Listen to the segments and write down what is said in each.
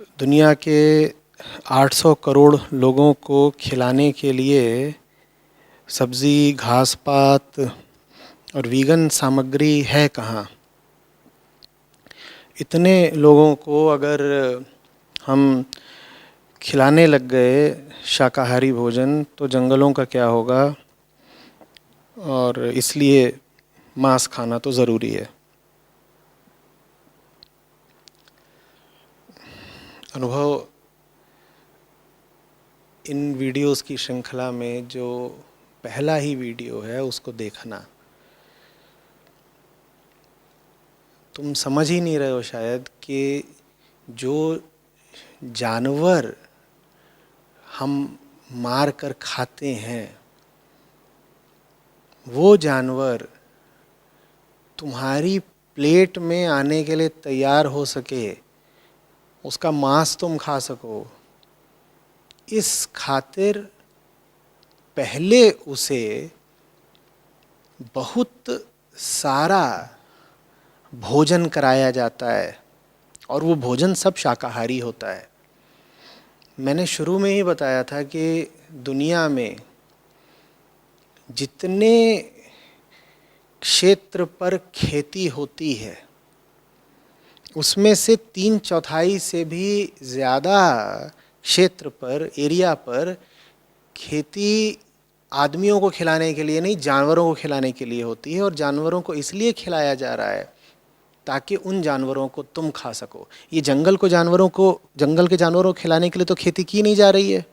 दुनिया के 800 करोड़ लोगों को खिलाने के लिए सब्ज़ी, घास पात और वीगन सामग्री है कहाँ। इतने लोगों को अगर हम खिलाने लग गए शाकाहारी भोजन तो जंगलों का क्या होगा। और इसलिए मांस खाना तो ज़रूरी है। अनुभव इन वीडियोस की श्रृंखला में जो पहला ही वीडियो है उसको देखना। तुम समझ ही नहीं रहे हो शायद कि जो जानवर हम मार कर खाते हैं वो जानवर तुम्हारी प्लेट में आने के लिए तैयार हो सके, उसका मांस तुम खा सको, इस खातिर पहले उसे बहुत सारा भोजन कराया जाता है और वो भोजन सब शाकाहारी होता है। मैंने शुरू में ही बताया था कि दुनिया में जितने क्षेत्र पर खेती होती है उसमें से 3/4 से भी ज़्यादा क्षेत्र पर, एरिया पर खेती आदमियों को खिलाने के लिए नहीं, जानवरों को खिलाने के लिए होती है। और जानवरों को इसलिए खिलाया जा रहा है ताकि उन जानवरों को तुम खा सको। ये जंगल के जानवरों को खिलाने के लिए तो खेती की नहीं जा रही है।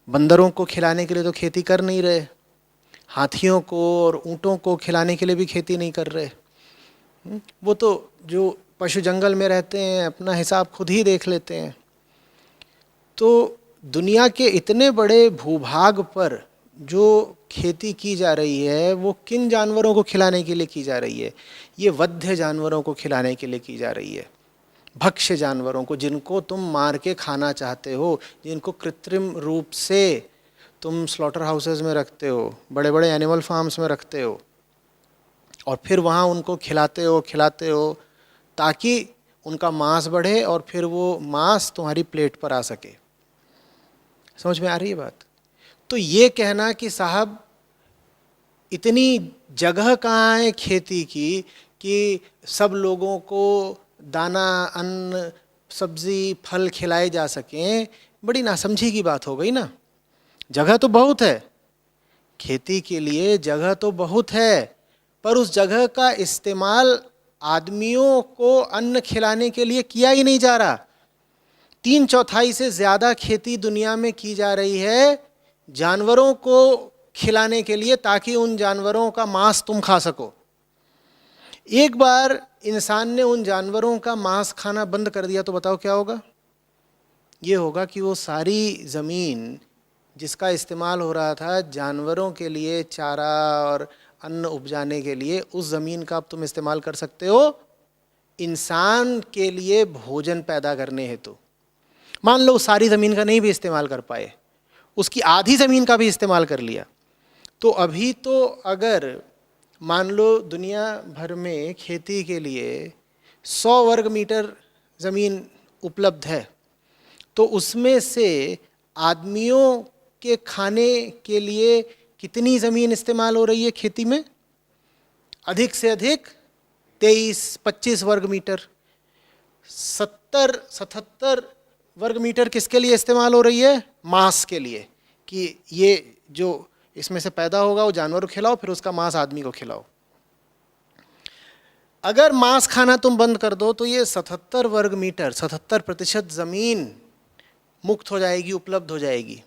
बंदरों को खिलाने के लिए तो खेती कर नहीं रहे, हाथियों को और ऊँटों को खिलाने के लिए भी खेती नहीं कर रहे। वो तो जो पशु जंगल में रहते हैं अपना हिसाब खुद ही देख लेते हैं। तो दुनिया के इतने बड़े भूभाग पर जो खेती की जा रही है वो किन जानवरों को खिलाने के लिए की जा रही है? ये वध्य जानवरों को खिलाने के लिए की जा रही है। भक्ष्य जानवरों को, जिनको तुम मार के खाना चाहते हो, जिनको कृत्रिम रूप से तुम स्लॉटर हाउसेस में रखते हो, बड़े बड़े एनिमल फार्म्स में रखते हो और फिर वहाँ उनको खिलाते हो ताकि उनका मांस बढ़े और फिर वो मांस तुम्हारी प्लेट पर आ सके। समझ में आ रही है बात? तो ये कहना कि साहब इतनी जगह कहाँ है खेती की कि सब लोगों को दाना, अन्न, सब्जी, फल खिलाए जा सकें, बड़ी नासमझी की बात हो गई ना। जगह तो बहुत है, खेती के लिए जगह तो बहुत है, पर उस जगह का इस्तेमाल आदमियों को अन्न खिलाने के लिए किया ही नहीं जा रहा। 3/4 से ज़्यादा खेती दुनिया में की जा रही है जानवरों को खिलाने के लिए ताकि उन जानवरों का मांस तुम खा सको। एक बार इंसान ने उन जानवरों का मांस खाना बंद कर दिया तो बताओ क्या होगा? ये होगा कि वो सारी ज़मीन जिसका इस्तेमाल हो रहा था जानवरों के लिए चारा और अन्न उपजाने के लिए, उस ज़मीन का अब तुम इस्तेमाल कर सकते हो इंसान के लिए भोजन पैदा करने हेतु। मान लो सारी ज़मीन का नहीं भी इस्तेमाल कर पाए, उसकी आधी ज़मीन का भी इस्तेमाल कर लिया, तो अभी तो अगर मान लो दुनिया भर में खेती के लिए 100 वर्ग मीटर ज़मीन उपलब्ध है, तो उसमें से आदमियों के खाने के लिए कितनी ज़मीन इस्तेमाल हो रही है खेती में? अधिक से अधिक 23-25 वर्ग मीटर। 70-77 वर्ग मीटर किसके लिए इस्तेमाल हो रही है? मांस के लिए, कि ये जो इसमें से पैदा होगा वो जानवर को खिलाओ, फिर उसका मांस आदमी को खिलाओ। अगर मांस खाना तुम बंद कर दो तो ये 77 वर्ग मीटर, 77% ज़मीन मुक्त हो जाएगी, उपलब्ध हो जाएगी।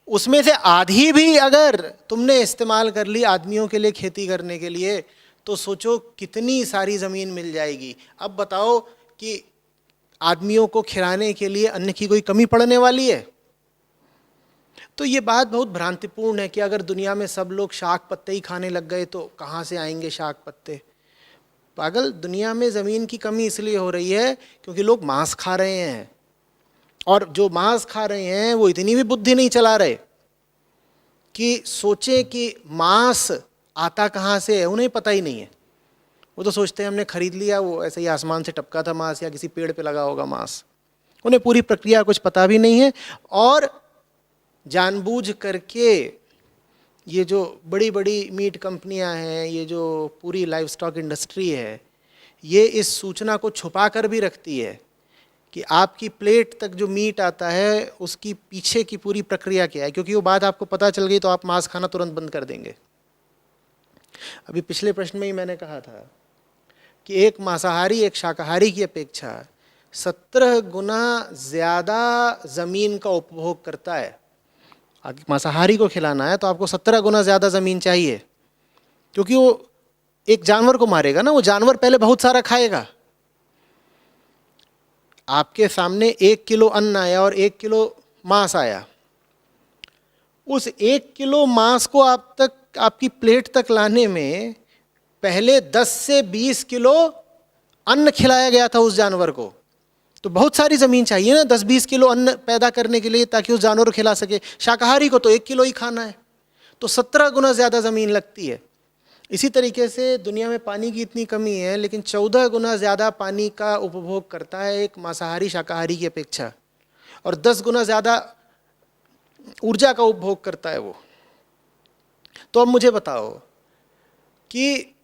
उसमें से आधी भी अगर तुमने इस्तेमाल कर ली आदमियों के लिए खेती करने के लिए, तो सोचो कितनी सारी ज़मीन मिल जाएगी। अब बताओ कि आदमियों को खिलाने के लिए अन्न की कोई कमी पड़ने वाली है? तो ये बात बहुत भ्रांतिपूर्ण है कि अगर दुनिया में सब लोग शाक पत्ते ही खाने लग गए तो कहाँ से आएंगे शाक पत्ते? पागल, दुनिया में ज़मीन की कमी इसलिए हो रही है क्योंकि लोग मांस खा रहे हैं, और जो मांस खा रहे हैं वो इतनी भी बुद्धि नहीं चला रहे कि सोचे कि मांस आता कहाँ से है। उन्हें पता ही नहीं है। वो तो सोचते हैं हमने खरीद लिया, वो ऐसे ही आसमान से टपका था मांस या किसी पेड़ पे लगा होगा मांस। उन्हें पूरी प्रक्रिया कुछ पता भी नहीं है, और जानबूझ करके ये जो बड़ी बड़ी मीट कंपनियां हैं, ये जो पूरी लाइव स्टॉक इंडस्ट्री है, ये इस सूचना को छुपा कर भी रखती है कि आपकी प्लेट तक जो मीट आता है उसकी पीछे की पूरी प्रक्रिया क्या है, क्योंकि वो बात आपको पता चल गई तो आप मांस खाना तुरंत बंद कर देंगे। अभी पिछले प्रश्न में ही मैंने कहा था कि एक मांसाहारी एक शाकाहारी की अपेक्षा 17 गुना ज़्यादा ज़मीन का उपभोग करता है। अगर मांसाहारी को खिलाना है तो आपको 17 गुना ज़्यादा ज़मीन चाहिए, क्योंकि वो एक जानवर को मारेगा ना, वो जानवर पहले बहुत सारा खाएगा। आपके सामने 1 किलो अन्न आया और 1 किलो मांस आया, उस 1 किलो मांस को आप तक, आपकी प्लेट तक लाने में पहले 10 से 20 किलो अन्न खिलाया गया था उस जानवर को। तो बहुत सारी ज़मीन चाहिए ना 10-20 किलो अन्न पैदा करने के लिए, ताकि उस जानवर को खिला सके। शाकाहारी को तो 1 किलो ही खाना है, तो 17 गुना ज़्यादा ज़मीन लगती है। इसी तरीके से दुनिया में पानी की इतनी कमी है, लेकिन 14 गुना ज़्यादा पानी का उपभोग करता है एक मांसाहारी शाकाहारी की अपेक्षा, और 10 गुना ज़्यादा ऊर्जा का उपभोग करता है वो। तो अब मुझे बताओ कि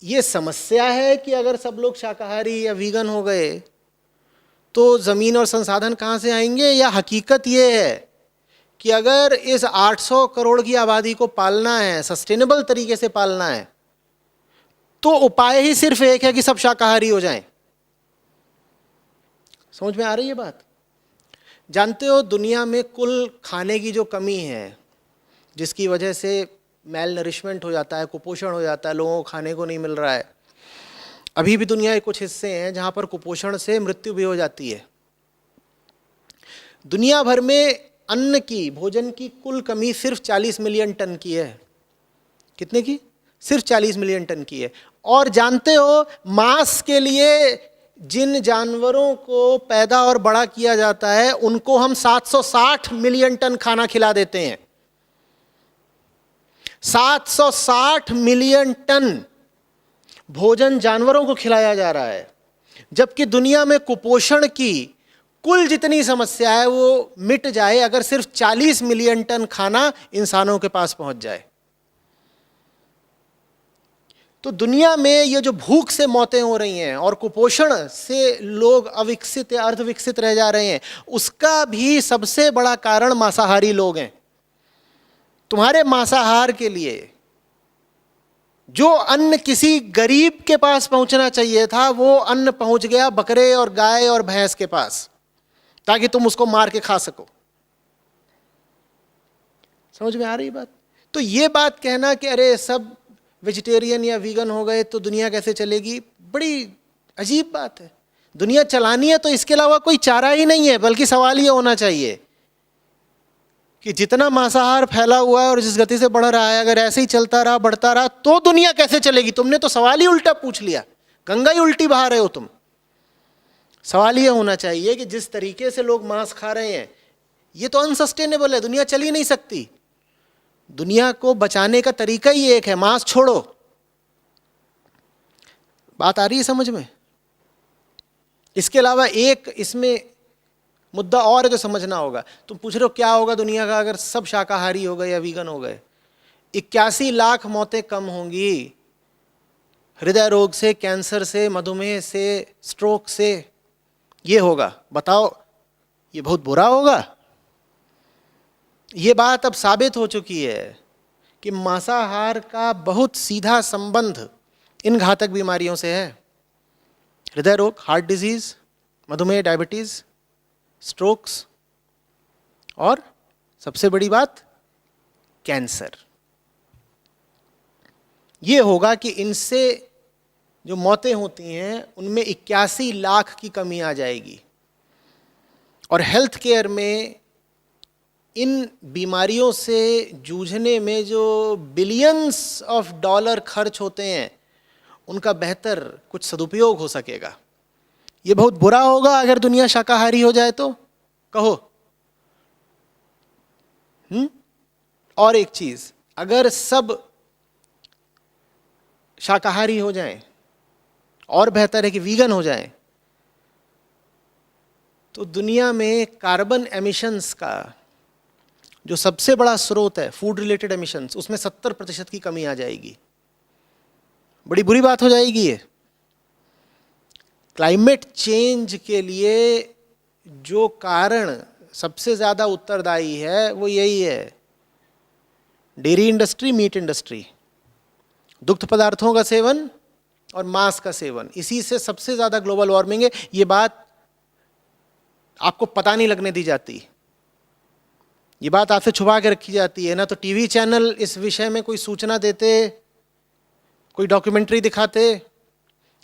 ये समस्या है कि अगर सब लोग शाकाहारी या वीगन हो गए तो ज़मीन और संसाधन कहाँ से आएंगे, या हकीकत ये है कि अगर इस 800 करोड़ की आबादी को पालना है, सस्टेनेबल तरीके से पालना है, तो उपाय ही सिर्फ एक है कि सब शाकाहारी हो जाएं। समझ में आ रही है बात? जानते हो दुनिया में कुल खाने की जो कमी है, जिसकी वजह से मेल नरिशमेंट हो जाता है, कुपोषण हो जाता है, लोगों को खाने को नहीं मिल रहा है, अभी भी दुनिया के कुछ हिस्से हैं जहां पर कुपोषण से मृत्यु भी हो जाती है। दुनिया भर में अन्न की, भोजन की कुल कमी सिर्फ 40 मिलियन टन की है। कितने की? सिर्फ 40 मिलियन टन की है। और जानते हो मांस के लिए जिन जानवरों को पैदा और बड़ा किया जाता है उनको हम 760 मिलियन टन खाना खिला देते हैं। 760 मिलियन टन भोजन जानवरों को खिलाया जा रहा है, जबकि दुनिया में कुपोषण की कुल जितनी समस्या है वो मिट जाए अगर सिर्फ 40 मिलियन टन खाना इंसानों के पास पहुंच जाए। तो दुनिया में ये जो भूख से मौतें हो रही हैं और कुपोषण से लोग अविकसित या अर्धविकसित रह जा रहे हैं, उसका भी सबसे बड़ा कारण मांसाहारी लोग हैं। तुम्हारे मांसाहार के लिए जो अन्न किसी गरीब के पास पहुंचना चाहिए था, वो अन्न पहुंच गया बकरे और गाय और भैंस के पास, ताकि तुम उसको मार के खा सको। समझ में आ रही बात? तो ये बात कहना कि अरे सब वेजिटेरियन या वीगन हो गए तो दुनिया कैसे चलेगी, बड़ी अजीब बात है। दुनिया चलानी है तो इसके अलावा कोई चारा ही नहीं है, बल्कि सवाल ये होना चाहिए कि जितना मांसाहार फैला हुआ है और जिस गति से बढ़ रहा है, अगर ऐसे ही चलता रहा, बढ़ता रहा, तो दुनिया कैसे चलेगी। तुमने तो सवाल ही उल्टा पूछ लिया, गंगा ही उल्टी बहा रहे हो तुम। सवाल ये होना चाहिए कि जिस तरीके से लोग मांस खा रहे हैं ये तो अनसस्टेनेबल है, दुनिया चल ही नहीं सकती। दुनिया को बचाने का तरीका ही एक है, मांस छोड़ो। बात आ रही है समझ में? इसके अलावा एक इसमें मुद्दा और है जो समझना होगा। तुम पूछ रहे हो क्या होगा दुनिया का अगर सब शाकाहारी हो गए या वीगन हो गए? 81 लाख मौतें कम होंगी, हृदय रोग से, कैंसर से, मधुमेह से, स्ट्रोक से। ये होगा, बताओ ये बहुत बुरा होगा? ये बात अब साबित हो चुकी है कि मांसाहार का बहुत सीधा संबंध इन घातक बीमारियों से है। हृदय रोग, हार्ट डिजीज, मधुमेह, डायबिटीज, स्ट्रोक्स, और सबसे बड़ी बात कैंसर। ये होगा कि इनसे जो मौतें होती हैं उनमें 81 लाख की कमी आ जाएगी। और हेल्थ केयर में इन बीमारियों से जूझने में जो बिलियंस ऑफ डॉलर खर्च होते हैं उनका बेहतर कुछ सदुपयोग हो सकेगा। ये बहुत बुरा होगा अगर दुनिया शाकाहारी हो जाए तो, कहो। और एक चीज, अगर सब शाकाहारी हो जाएं, और बेहतर है कि वीगन हो जाएं, तो दुनिया में कार्बन एमिशंस का जो सबसे बड़ा स्रोत है फूड रिलेटेड एमिशंस, उसमें 70% की कमी आ जाएगी। बड़ी बुरी बात हो जाएगी ये। क्लाइमेट चेंज के लिए जो कारण सबसे ज़्यादा उत्तरदायी है वो यही है, डेयरी इंडस्ट्री, मीट इंडस्ट्री, दुग्ध पदार्थों का सेवन और मांस का सेवन। इसी से सबसे ज़्यादा ग्लोबल वार्मिंग है। ये बात आपको पता नहीं लगने दी जाती, ये बात आपसे छुपा के रखी जाती है। ना तो टीवी चैनल इस विषय में कोई सूचना देते, कोई डॉक्यूमेंट्री दिखाते,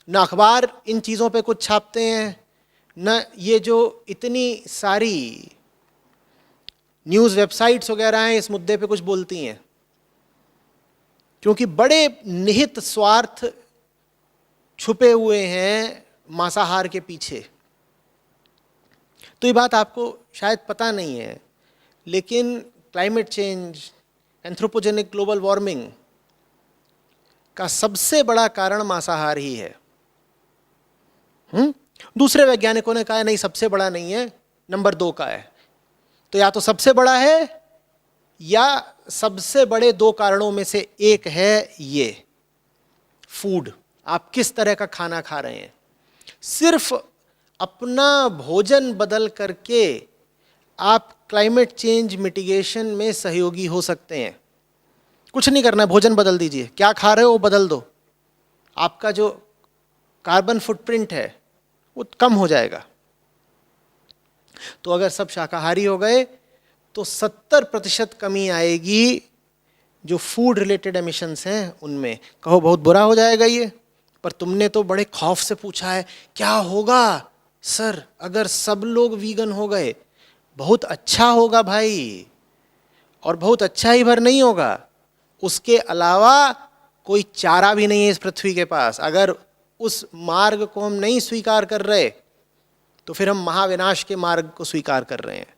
ना अखबार इन चीज़ों पे कुछ छापते हैं, ना ये जो इतनी सारी न्यूज़ वेबसाइट्स वगैरह हैं इस मुद्दे पे कुछ बोलती हैं, क्योंकि बड़े निहित स्वार्थ छुपे हुए हैं मांसाहार के पीछे। तो ये बात आपको शायद पता नहीं है, लेकिन climate change, anthropogenic global warming का सबसे बड़ा कारण मांसाहार ही है। दूसरे वैज्ञानिकों ने कहा नहीं, सबसे बड़ा नहीं है, नंबर 2 का है। तो या तो सबसे बड़ा है या सबसे बड़े 2 कारणों में से एक है ये फूड। आप किस तरह का खाना खा रहे हैं। सिर्फ अपना भोजन बदल करके आप क्लाइमेट चेंज मिटिगेशन में सहयोगी हो सकते हैं। कुछ नहीं करना है, भोजन बदल दीजिए, क्या खा रहे हो वो बदल दो, आपका जो कार्बन फुटप्रिंट है वो कम हो जाएगा। तो अगर सब शाकाहारी हो गए तो 70% कमी आएगी जो फूड रिलेटेड एमिशंस हैं उनमें। कहो बहुत बुरा हो जाएगा ये, पर तुमने तो बड़े खौफ से पूछा है, क्या होगा सर अगर सब लोग वीगन हो गए? बहुत अच्छा होगा भाई, और बहुत अच्छा ही भर नहीं होगा, उसके अलावा कोई चारा भी नहीं है इस पृथ्वी के पास। अगर उस मार्ग को हम नहीं स्वीकार कर रहे तो फिर हम महाविनाश के मार्ग को स्वीकार कर रहे हैं।